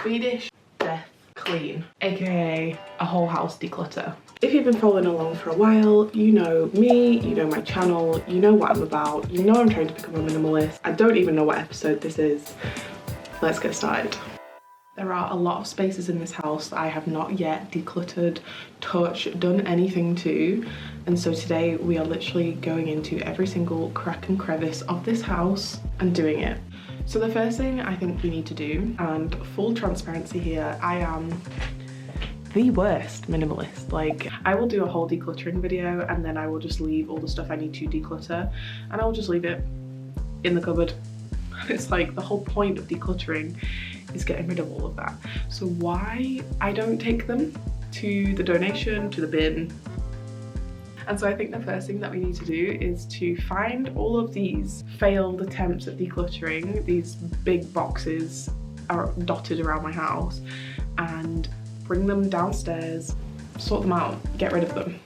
Swedish Death Clean, aka a whole house declutter. If you've been following along for a while, you know me, you know my channel, you know what I'm about, you know I'm trying to become a minimalist. I don't even know what episode this is. Let's get started. There are a lot of spaces in this house that I have not yet decluttered, touched, done anything to, and so today we are literally going into every single crack and crevice of this house and doing it. So the first thing I think we need to do, and full transparency here, I am the worst minimalist. Like, I will do a whole decluttering video and then I will just leave all the stuff I need to declutter and I will just leave it in the cupboard. It's like the whole point of decluttering is getting rid of all of that. So why I don't take them to the donation, to the bin? And so I think the first thing that we need to do is to find all of these failed attempts at decluttering. These big boxes are dotted around my house, and bring them downstairs, sort them out, get rid of them.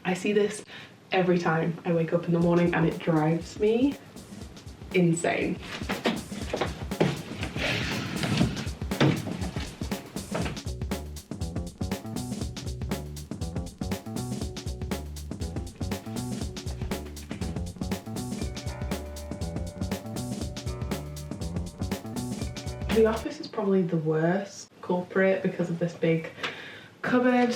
I see this every time I wake up in the morning and it drives me insane. The office is probably the worst culprit because of this big cupboard,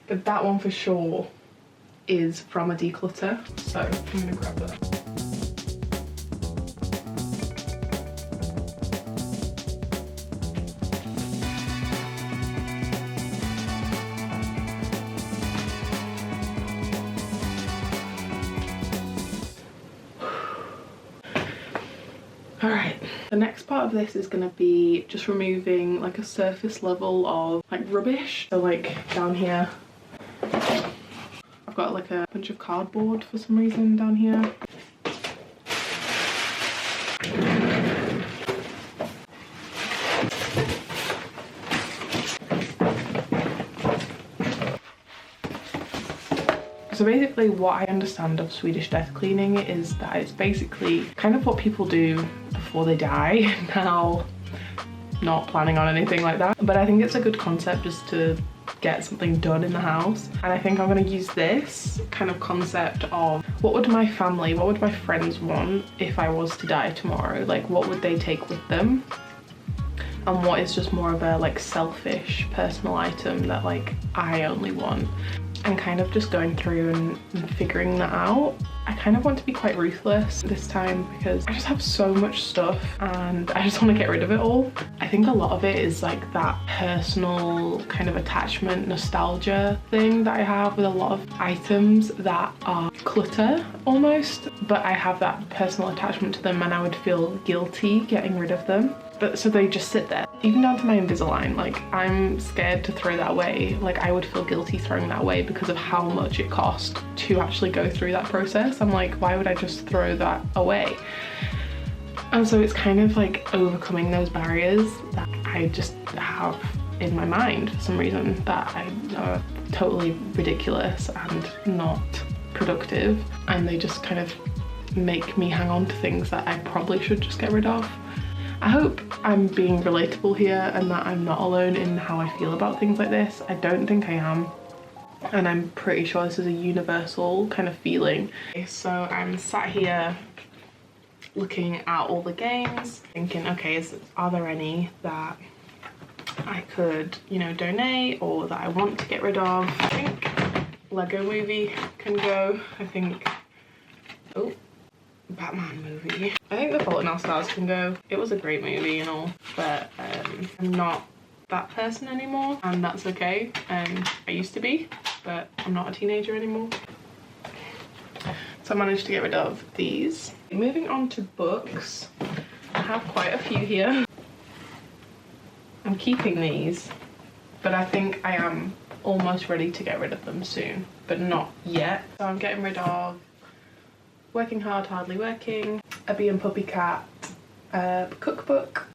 but that one for sure is from a declutter, so I'm gonna grab that. Alright, the next part of this is going to be just removing like a surface level of like rubbish. So like down here, I've got like a bunch of cardboard for some reason down here. So basically what I understand of Swedish death cleaning is that it's basically kind of what people do before they die. Now, not planning on anything like that, but I think it's a good concept just to get something done in the house. And I think I'm going to use this kind of concept of what would my family, what would my friends want if I was to die tomorrow? Like, what would they take with them? And what is just more of a like selfish personal item that like I only want? And kind of just going through and figuring that out. I kind of want to be quite ruthless this time because I just have so much stuff and I just want to get rid of it all. I think a lot of it is like that personal kind of attachment, nostalgia thing that I have with a lot of items that are clutter almost, but I have that personal attachment to them and I would feel guilty getting rid of them. But so they just sit there, even down to my Invisalign. Like, I'm scared to throw that away. Like, I would feel guilty throwing that away because of how much it cost to actually go through that process. I'm like, why would I just throw that away? And so it's kind of like overcoming those barriers that I just have in my mind for some reason that are totally ridiculous and not productive. And they just kind of make me hang on to things that I probably should just get rid of. I hope I'm being relatable here and that I'm not alone in how I feel about things like this. I don't think I am. And I'm pretty sure this is a universal kind of feeling. Okay, so I'm sat here looking at all the games, thinking, okay, are there any that I could, you know, donate or that I want to get rid of? I think Lego Movie can go. I think, oh, Batman movie. I think The Fault in Our Stars can go. It was a great movie and all, but I'm not that person anymore, and that's okay. I used to be, but I'm not a teenager anymore. So I managed to get rid of these. Moving on to books, I have quite a few here. I'm keeping these, but I think I am almost ready to get rid of them soon, but not yet. So I'm getting rid of Working Hard, Hardly Working, A Bee and Puppy Cat, cookbook.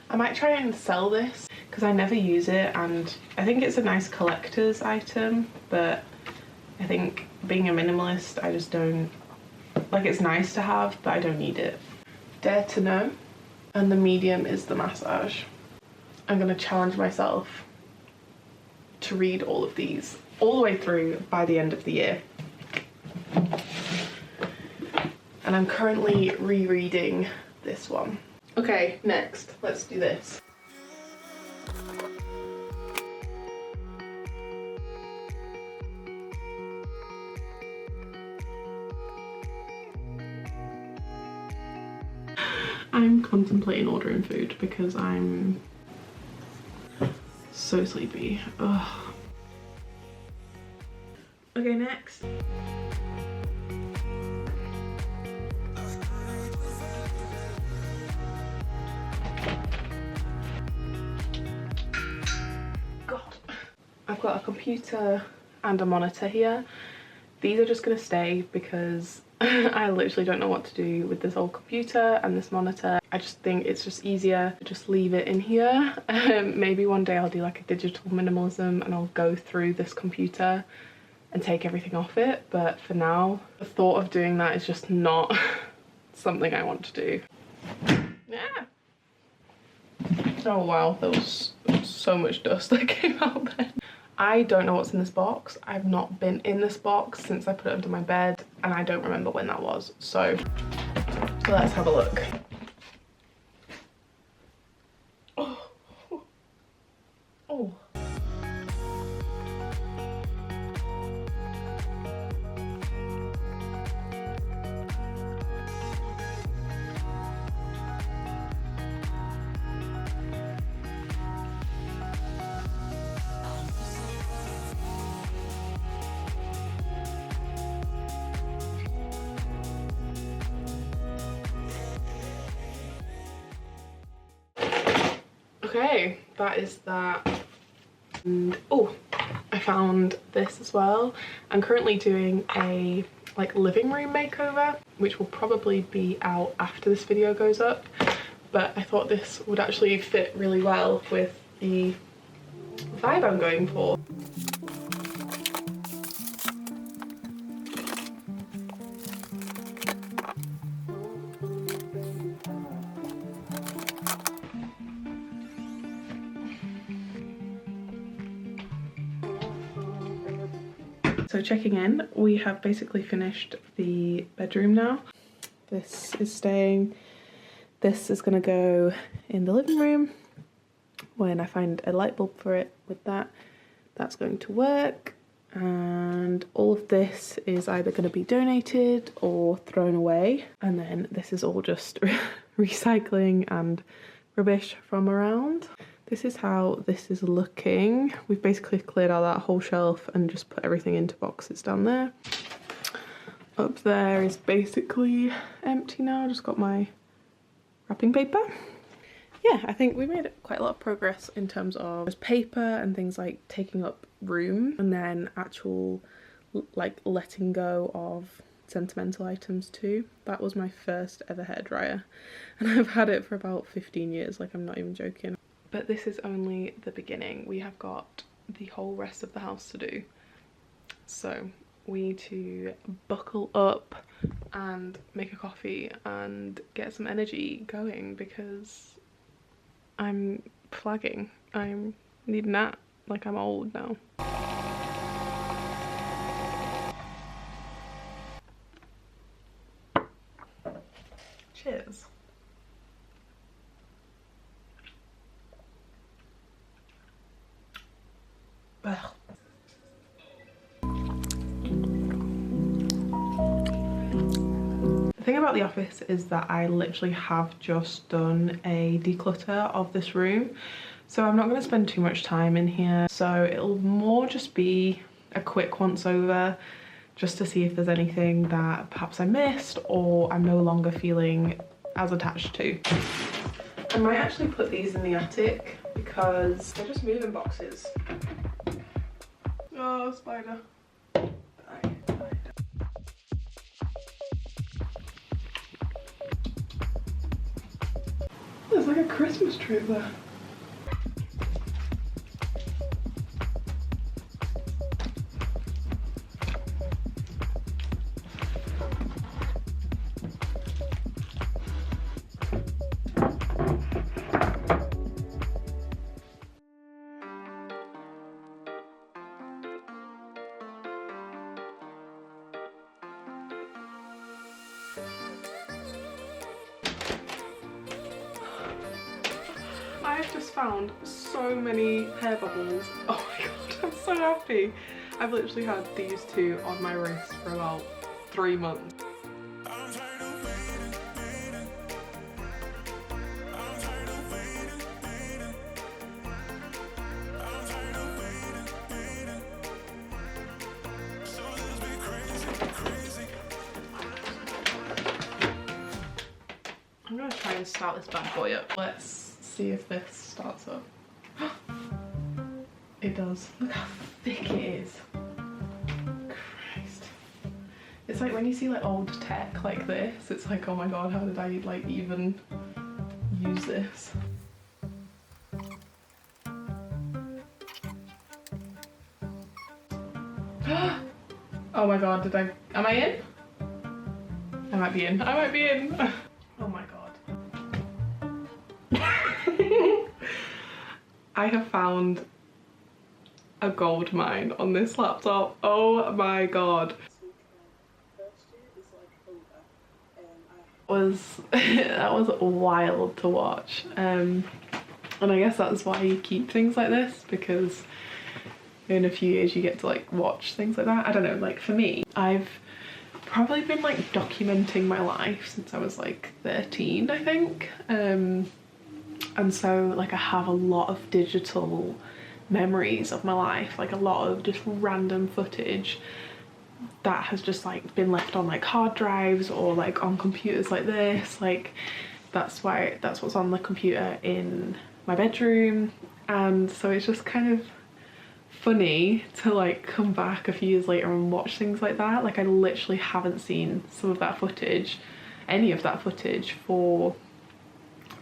I might try and sell this because I never use it and I think it's a nice collector's item, but I think being a minimalist, I just don't Like, it's nice to have, but I don't need it. Dare to know. And the medium is the massage. I'm gonna challenge myself to read all of these all the way through by the end of the year. And I'm currently rereading this one. Okay, next, let's do this. I'm contemplating ordering food because I'm so sleepy. Ugh. Okay, next. God. I've got a computer and a monitor here. These are just gonna stay because I literally don't know what to do with this old computer and this monitor. I just think it's just easier to just leave it in here. Maybe one day I'll do like a digital minimalism and I'll go through this computer and take everything off it, but for now the thought of doing that is just not something I want to do. Yeah. Oh wow, there was so much dust that came out then. I don't know what's in this box. I've not been in this box since I put it under my bed and I don't remember when that was. So let's have a look. Oh. Oh. Okay, that is that. And oh, I found this as well. I'm currently doing a like living room makeover, which will probably be out after this video goes up, but I thought this would actually fit really well with the vibe I'm going for. So checking in, we have basically finished the bedroom now. This is staying. This is gonna go in the living room when I find a light bulb for it with that. That's going to work. And all of this is either gonna be donated or thrown away. And then this is all just recycling and rubbish from around. This is how this is looking. We've basically cleared out that whole shelf and just put everything into boxes down there. Up there is basically empty now. Just got my wrapping paper. Yeah, I think we made quite a lot of progress in terms of just paper and things like taking up room, and then actual like letting go of sentimental items too. That was my first ever hairdryer and I've had it for about 15 years, like I'm not even joking. But this is only the beginning. We have got the whole rest of the house to do. So we need to buckle up and make a coffee and get some energy going because I'm flagging. I need a nap, like I'm old now. Cheers. Ugh. The thing about the office is that I literally have just done a declutter of this room, so I'm not going to spend too much time in here. So it'll more just be a quick once over just to see if there's anything that perhaps I missed or I'm no longer feeling as attached to. I might actually put these in the attic because they're just moving boxes. Oh, spider. There's like a Christmas tree there. I've just found so many hair bubbles. Oh my god, I'm so happy. I've literally had these two on my wrist for about 3 months. I'm gonna try and start this bad boy up. Let's see if this starts up. It does. Look how thick it is. Christ. It's like when you see like old tech like this, it's like, oh my god, how did I like even use this? Oh my god, am I in? I might be in. I might be in. Oh my god. I have found a gold mine on this laptop. Oh my god. That was wild to watch. And I guess that's why you keep things like this, because in a few years you get to like watch things like that. I don't know, like for me, I've probably been like documenting my life since I was like 13, I think. And so like I have a lot of digital memories of my life, like a lot of just random footage that has just like been left on like hard drives or like on computers like this. Like that's what's on the computer in my bedroom. And so it's just kind of funny to like come back a few years later and watch things like that. Like I literally haven't seen some of that footage, any of that footage, for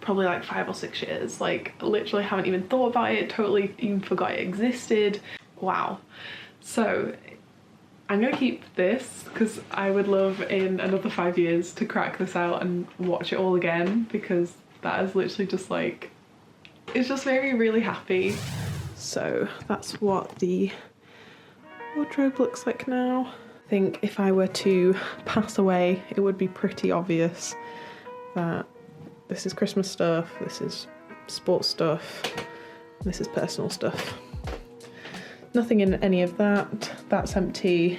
probably like 5 or 6 years. Like literally haven't even thought about it, totally even forgot it existed. Wow. So I'm gonna keep this because I would love in another 5 years to crack this out and watch it all again, because that is literally just like, it's just made me really happy. So that's what the wardrobe looks like now. I think if I were to pass away, it would be pretty obvious that this is Christmas stuff, this is sports stuff, this is personal stuff. Nothing in any of that. That's empty.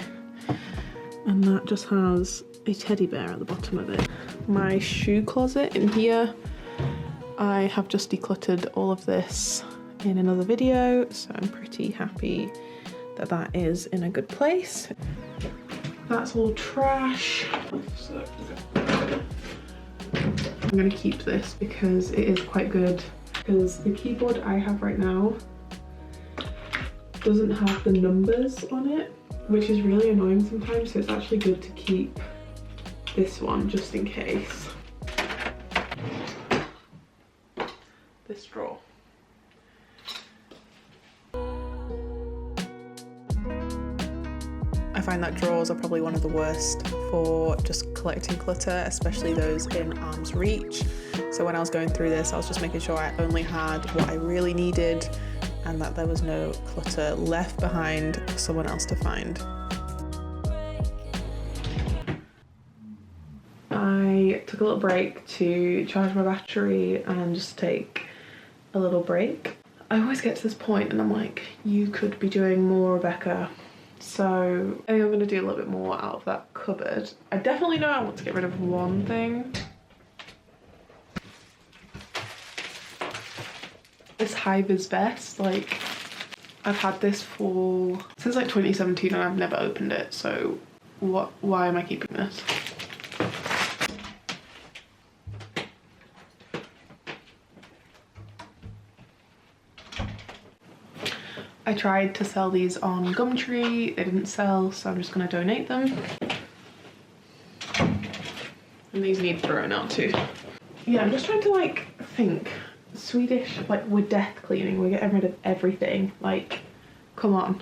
And that just has a teddy bear at the bottom of it. My shoe closet in here, I have just decluttered all of this in another video, so I'm pretty happy that that is in a good place. That's all trash. I'm gonna keep this because it is quite good, because the keyboard I have right now doesn't have the numbers on it, which is really annoying sometimes, so it's actually good to keep this one just in case. This drawer. I find that drawers are probably one of the worst for just collecting clutter, especially those in arm's reach. So when I was going through this, I was just making sure I only had what I really needed and that there was no clutter left behind for someone else to find. I took a little break to charge my battery and just take a little break. I always get to this point and I'm like, you could be doing more, Rebecca. So I think I'm gonna do a little bit more out of that cupboard. I definitely know I want to get rid of one thing. This Hive is best. Like, I've had this since like 2017 and I've never opened it, so why am I keeping this? I tried to sell these on Gumtree, they didn't sell, so I'm just gonna donate them. And these need throwing out too. Yeah, I'm just trying to like think. Swedish, like we're death cleaning, we're getting rid of everything, like, come on.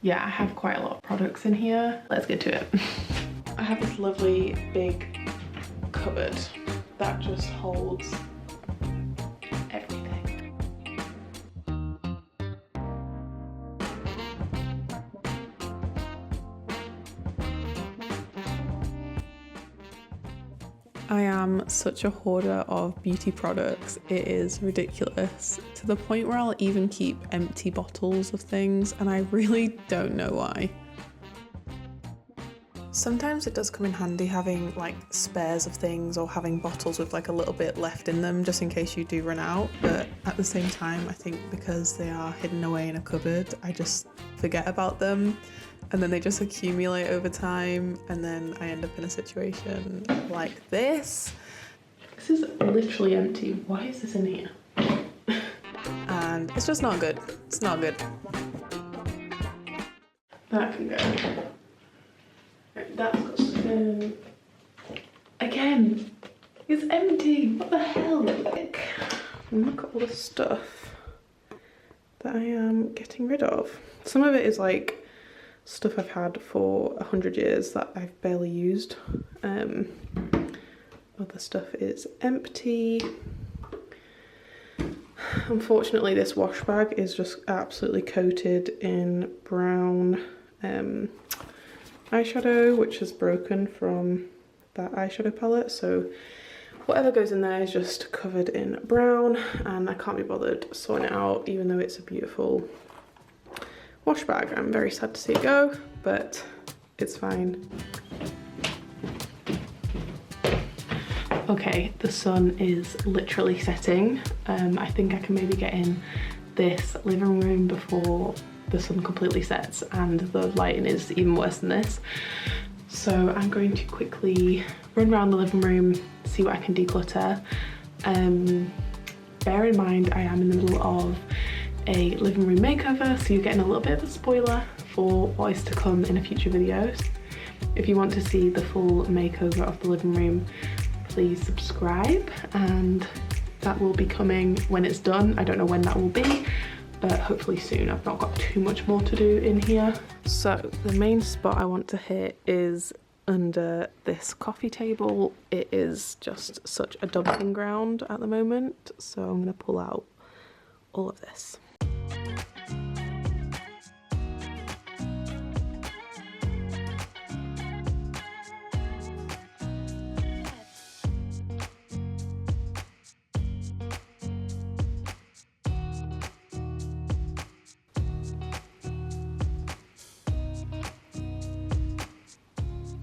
Yeah, I have quite a lot of products in here. Let's get to it. I have this lovely big cupboard that just holds everything. I am such a hoarder of beauty products, it is ridiculous, to the point where I'll even keep empty bottles of things, and I really don't know why. Sometimes it does come in handy having like spares of things or having bottles with like a little bit left in them just in case you do run out, but at the same time I think because they are hidden away in a cupboard I just forget about them and then they just accumulate over time and then I end up in a situation like this. This is literally empty. Why is this in here? And it's just not good. It's not good. That can go. That's got stuff in. Again, it's empty. What the hell? Look at all the stuff that I am getting rid of. Some of it is like stuff I've had for 100 years that I've barely used. Other stuff is empty. Unfortunately, this wash bag is just absolutely coated in brown eyeshadow, which is broken from that eyeshadow palette, so whatever goes in there is just covered in brown and I can't be bothered sorting it out even though it's a beautiful wash bag. I'm very sad to see it go, but it's fine. Okay, the sun is literally setting. I think I can maybe get in this living room before the sun completely sets and the lighting is even worse than this. So I'm going to quickly run around the living room, see what I can declutter. Bear in mind I am in the middle of a living room makeover, so you're getting a little bit of a spoiler for what is to come in a future videos. If you want to see the full makeover of the living room, please subscribe and that will be coming when it's done. I don't know when that will be, but hopefully soon. I've not got too much more to do in here. So the main spot I want to hit is under this coffee table. It is just such a dumping ground at the moment, so I'm gonna pull out all of this.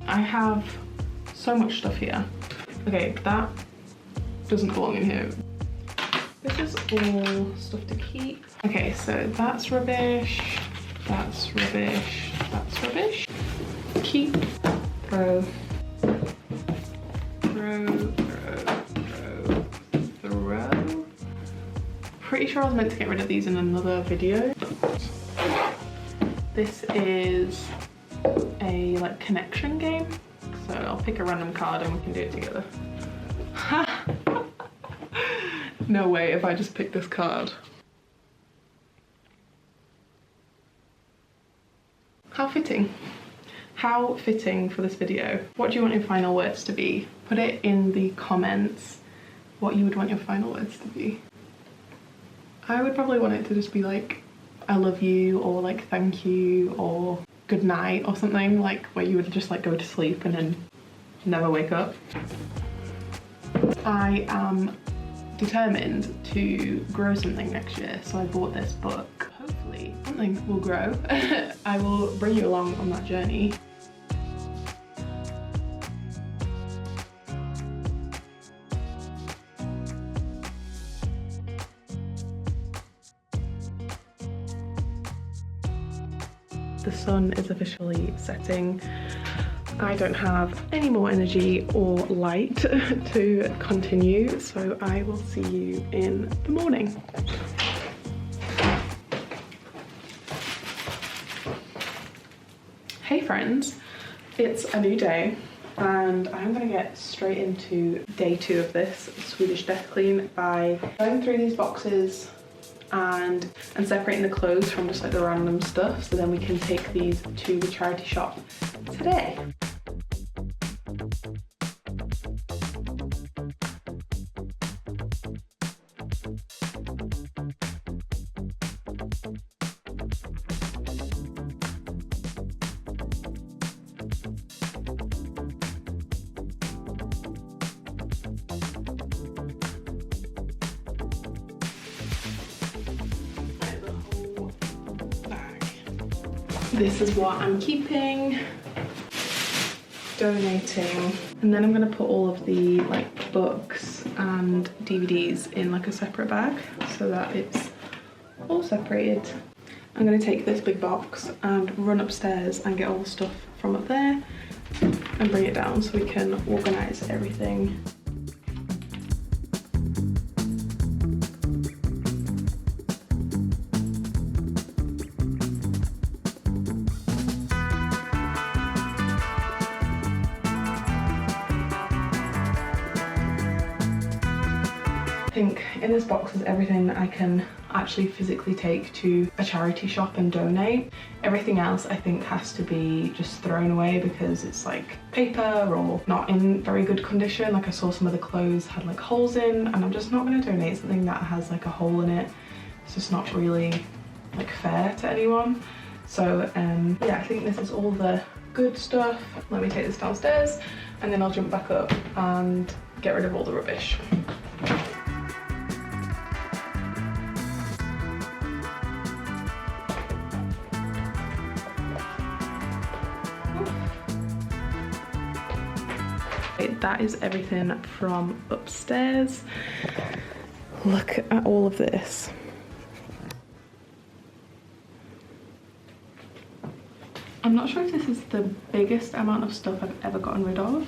I have so much stuff here. Okay, that doesn't belong in here. This is all stuff to keep. Okay, so that's rubbish, that's rubbish, that's rubbish. Keep, throw, throw, throw, throw, throw. Pretty sure I was meant to get rid of these in another video. This is a like connection game, so I'll pick a random card and we can do it together. No way if I just pick this card. How fitting. How fitting for this video. What do you want your final words to be? Put it in the comments what you would want your final words to be. I would probably want it to just be like I love you or like thank you or good night or something, like where you would just like go to sleep and then never wake up. I am determined to grow something next year, so I bought this book. Hopefully something will grow. I will bring you along on that journey. The sun is officially setting. I don't have any more energy or light to continue, so I will see you in the morning. Hey friends, it's a new day and I'm gonna get straight into day 2 of this Swedish Death Clean by going through these boxes and separating the clothes from just like the random stuff, so then we can take these to the charity shop today. This is what I'm keeping, donating, and then I'm gonna put all of the like books and DVDs in like a separate bag so that it's all separated. I'm gonna take this big box and run upstairs and get all the stuff from up there and bring it down so we can organise everything. I think in this box is everything that I can actually physically take to a charity shop and donate. Everything else I think has to be just thrown away because it's like paper or not in very good condition. Like I saw some of the clothes had like holes in, and I'm just not going to donate something that has like a hole in it. It's just not really like fair to anyone. So yeah, I think this is all the good stuff. Let me take this downstairs and then I'll jump back up and get rid of all the rubbish. That is everything from upstairs. Look at all of this. I'm not sure if this is the biggest amount of stuff I've ever gotten rid of,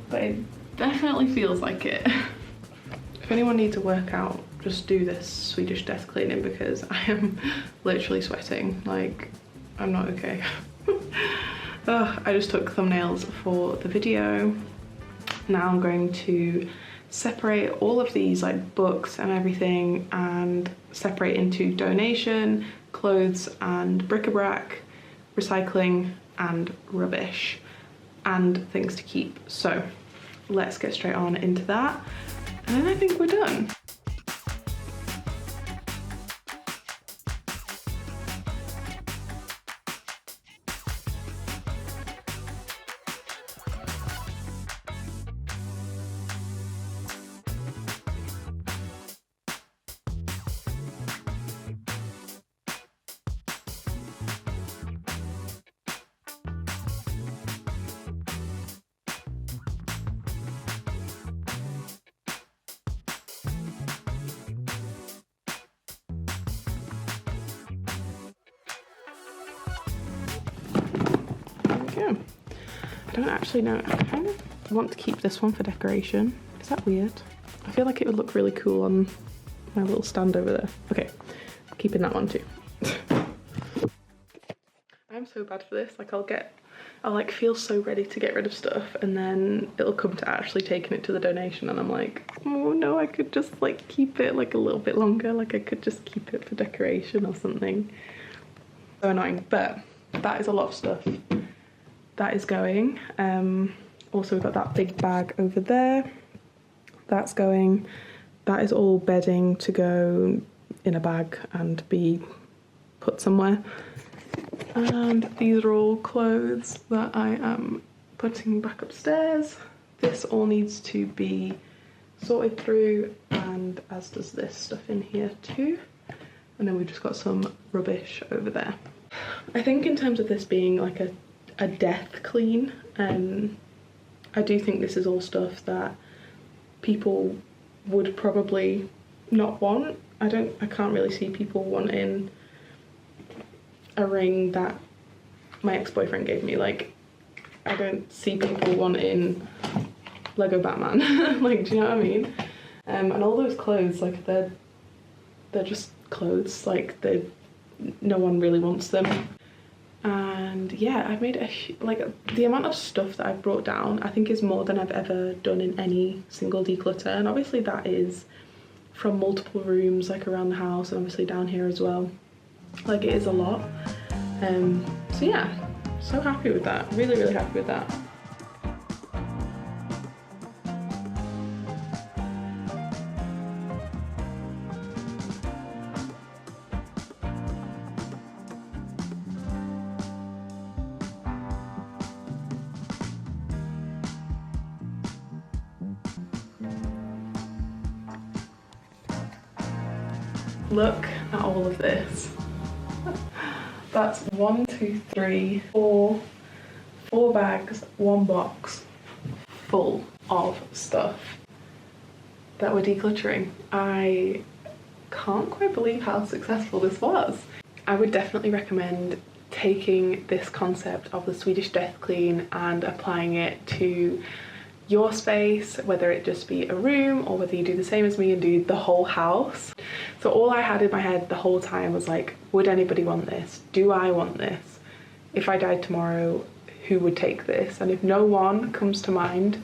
but it definitely feels like it. If anyone needs a workout, just do this Swedish Death Cleaning because I am literally sweating. Like, I'm not okay. I just took thumbnails for the video. Now I'm going to separate all of these like books and everything and separate into donation, clothes and bric-a-brac, recycling and rubbish and things to keep. So let's get straight on into that and then I think we're done. I don't actually know, I kind of want to keep this one for decoration. Is that weird? I feel like it would look really cool on my little stand over there. Okay, I'm keeping that one too. I'm so bad for this, like I'll like feel so ready to get rid of stuff and then it'll come to actually taking it to the donation and I'm like, oh no, I could just like keep it like a little bit longer, like I could just keep it for decoration or something. So annoying, but that is a lot of stuff. That is going. Also we've got that big bag over there. That's going. That is all bedding to go in a bag and be put somewhere. And these are all clothes that I am putting back upstairs. This all needs to be sorted through, and as does this stuff in here too. And then we've just got some rubbish over there. I think in terms of this being like a death clean, I do think this is all stuff that people would probably not want. I can't really see people wanting a ring that my ex-boyfriend gave me. Like, I don't see people wanting Lego Batman. Like, do you know what I mean? And all those clothes, like they're just clothes. Like no one really wants them. And yeah, I've made the amount of stuff that I've brought down I think is more than I've ever done in any single declutter, and obviously that is from multiple rooms like around the house and obviously down here as well. Like, it is a lot. So yeah, so happy with that, really happy with that. Look at all of this. That's 1, 2, 3, 4 bags, 1 box full of stuff that we're decluttering. I can't quite believe how successful this was. I would definitely recommend taking this concept of the Swedish Death Clean and applying it to your space, whether it just be a room or whether you do the same as me and do the whole house. So all I had in my head the whole time was like, would anybody want this? Do I want this? If I died tomorrow, who would take this? And if no one comes to mind,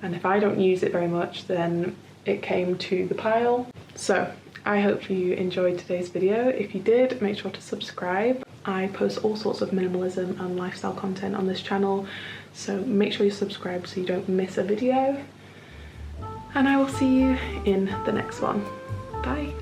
and if I don't use it very much, then it came to the pile. So I hope you enjoyed today's video. If you did, make sure to subscribe. I post all sorts of minimalism and lifestyle content on this channel, so make sure you subscribe so you don't miss a video. And I will see you in the next one. Bye.